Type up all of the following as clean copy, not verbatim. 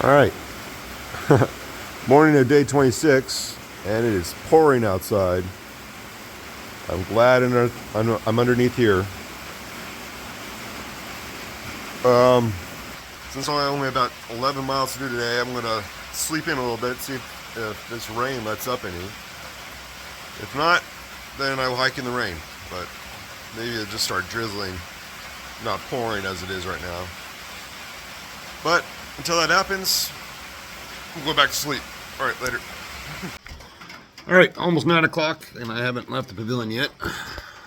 All right, morning of day 26, and it is pouring outside. I'm glad I'm underneath here. Since I only about 11 miles to do today, I'm gonna sleep in a little bit, see if this rain lets up any. If not, then I will hike in the rain, but maybe it'll just start drizzling, not pouring as it is right now. But until that happens, we'll go back to sleep. All right, later. All right, almost 9 o'clock, and I haven't left the pavilion yet.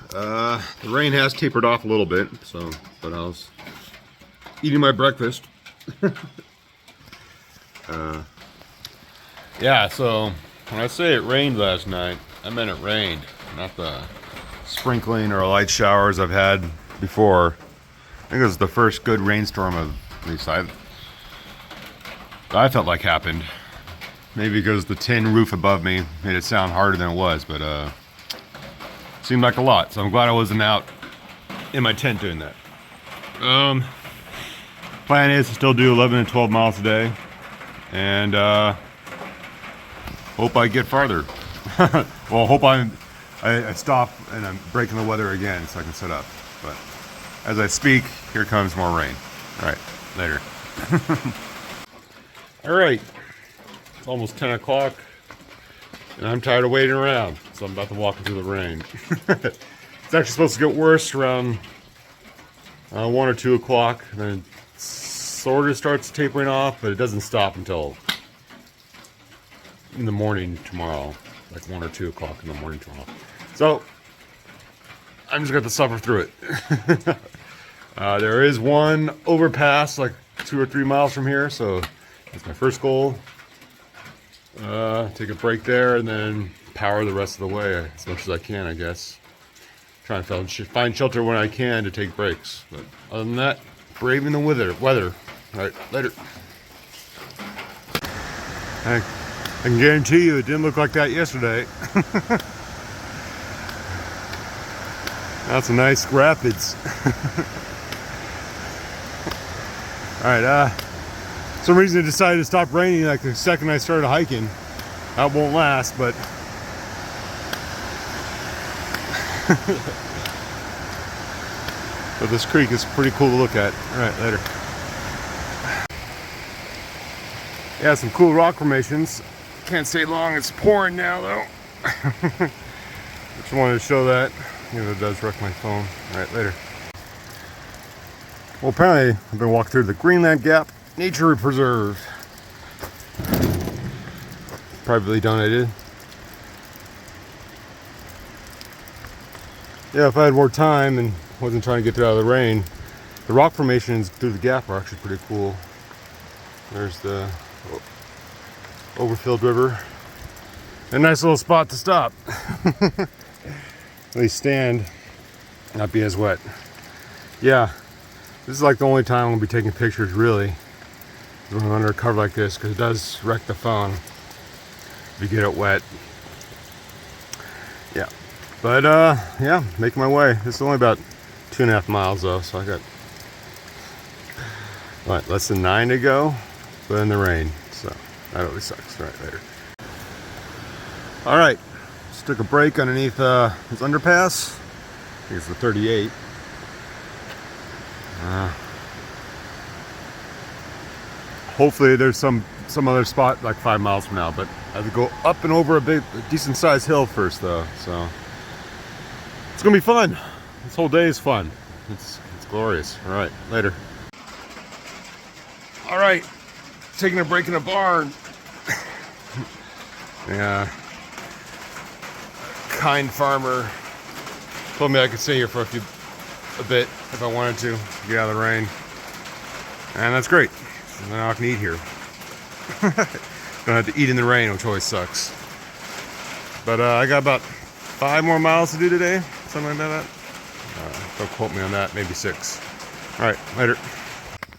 The rain has tapered off a little bit, but I was eating my breakfast. Yeah, so when I say it rained last night, I meant it rained, not the sprinkling or light showers I've had before. I think it was the first good rainstorm of, at least I felt like happened. Maybe because the tin roof above me made it sound harder than it was, but seemed like a lot. So I'm glad I wasn't out in my tent doing that. Plan is to still do 11 to 12 miles a day, and hope I get farther. Well, hope I stop and I'm breaking the weather again so I can set up. But as I speak, here comes more rain. All right, later. All right, it's almost 10 o'clock, and I'm tired of waiting around, so I'm about to walk into the rain. It's actually supposed to get worse around 1 or 2 o'clock, and then it sort of starts tapering off, but it doesn't stop until in the morning tomorrow, like 1 or 2 o'clock in the morning tomorrow. So I'm just going to suffer through it. There is one overpass like 2 or 3 miles from here, so that's my first goal. Take a break there and then power the rest of the way as much as I can, I guess. Trying to find shelter when I can to take breaks. But other than that, braving the weather. All right, later. I can guarantee you it didn't look like that yesterday. That's a nice rapids. All right, some reason it decided to stop raining like the second I started hiking. That won't last, but but this creek is pretty cool to look at. All right, later. Yeah, some cool rock formations. Can't stay long, it's pouring now though. Just wanted to show that. It does wreck my phone. All right, later. Well, apparently I've been walking through the Greenland Gap Nature Preserve. Privately donated. Yeah, if I had more time and wasn't trying to get out of the rain, the rock formations through the gap are actually pretty cool. There's the overfilled river. A nice little spot to stop. At least stand, not be as wet. Yeah, this is like the only time I'm gonna be taking pictures really, when I'm under a cover like this, because it does wreck the phone if you get it wet. Yeah, but yeah, making my way. This is only about 2.5 miles though, so I got what, less than 9 to go, but in the rain, so that always sucks. All right, later. All right, just took a break underneath this underpass. I think it's the 38. Hopefully there's some other spot like 5 miles from now, but I have to go up and over a decent sized hill first though, so it's gonna be fun. This whole day is fun. It's glorious. All right, later. All right, taking a break in a barn. Yeah, kind farmer told me I could stay here for a bit if I wanted to get out of the rain, and that's great. And then I can eat here. Don't have to eat in the rain, which always sucks. But I got about 5 more miles to do today, something like that. Don't quote me on that, maybe 6. All right, later.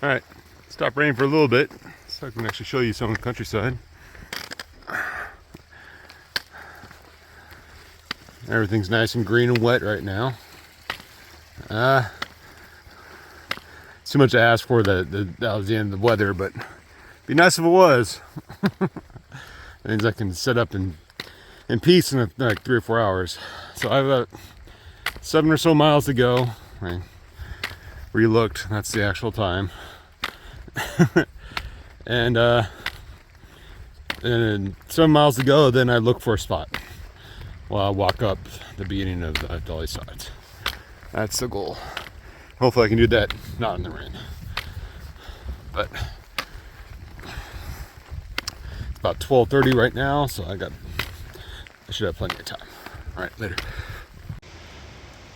All right, stop raining for a little bit so I can actually show you some of the countryside. Everything's nice and green and wet right now. It's too much to ask for that was the end of the weather, but Be nice if it was. That means I can set up in peace in like 3 or 4 hours. So I have about 7 or so miles to go. I re-looked, that's the actual time. and 7 miles to go, then I look for a spot while I walk up the beginning of the Dolly Sides. That's the goal. Hopefully I can do that not in the rain. But it's about 12:30 right now, so I should have plenty of time. All right, later.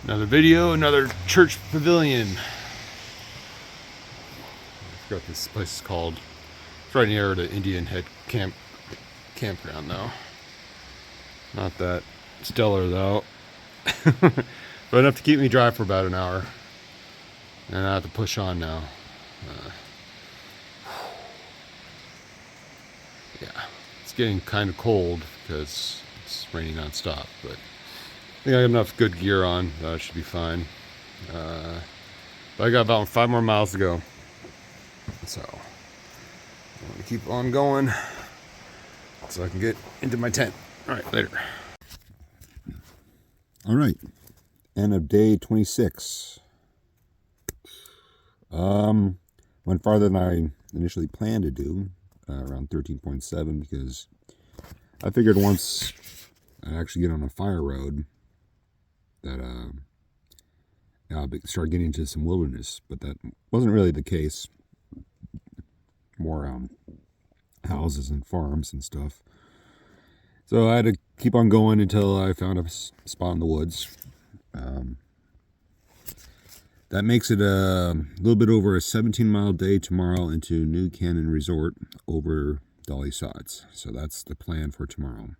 Another video, another church pavilion. I forgot what this place is called. It's right near the Indian Head campground though. Not that stellar though. But enough to keep me dry for about an hour. And I have to push on now. Yeah, it's getting kind of cold because it's raining non-stop, but I think I have enough good gear on. That should be fine. But I got about 5 more miles to go. So I'm gonna keep on going so I can get into my tent. All right, later. All right, end of day 26. Went farther than I initially planned to do, around 13.7, because I figured once I actually get on a fire road that I'll start getting into some wilderness, but that wasn't really the case. More houses and farms and stuff. So I had to keep on going until I found a spot in the woods. That makes it a little bit over a 17-mile day tomorrow into New Cannon Resort over Dolly Sods. So that's the plan for tomorrow.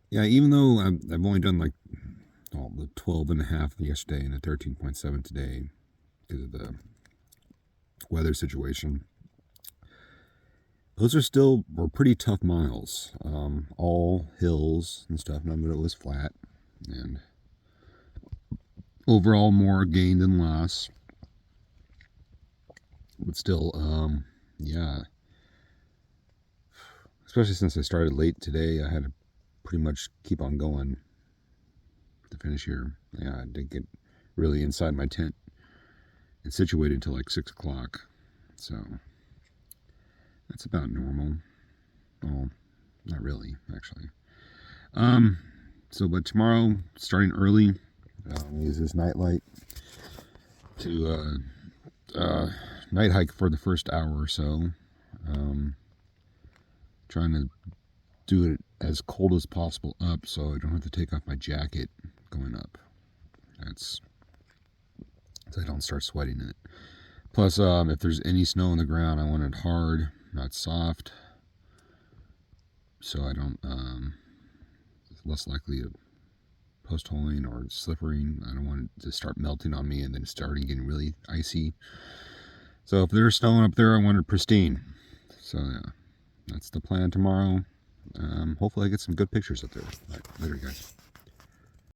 Yeah, even though I've only done like the 12.5 yesterday and the 13.7 today because of the weather situation, those were pretty tough miles. All hills and stuff. None of it was flat. And overall more gain than loss, but still, yeah, especially since I started late today, I had to pretty much keep on going to finish here. Yeah, I didn't get really inside my tent and situated until like 6 o'clock, so that's about normal. Well, not really, actually. So, but tomorrow, starting early, I'll use this night light to night hike for the first hour or so. Trying to do it as cold as possible up so I don't have to take off my jacket going up. That's so I don't start sweating in it. Plus, if there's any snow on the ground, I want it hard, not soft, so I don't, it's less likely to post holing or slippering. I don't want it to start melting on me and then starting getting really icy. So if there's snow up there, I want it pristine. So yeah, that's the plan tomorrow. Hopefully I get some good pictures up there. All right, later guys.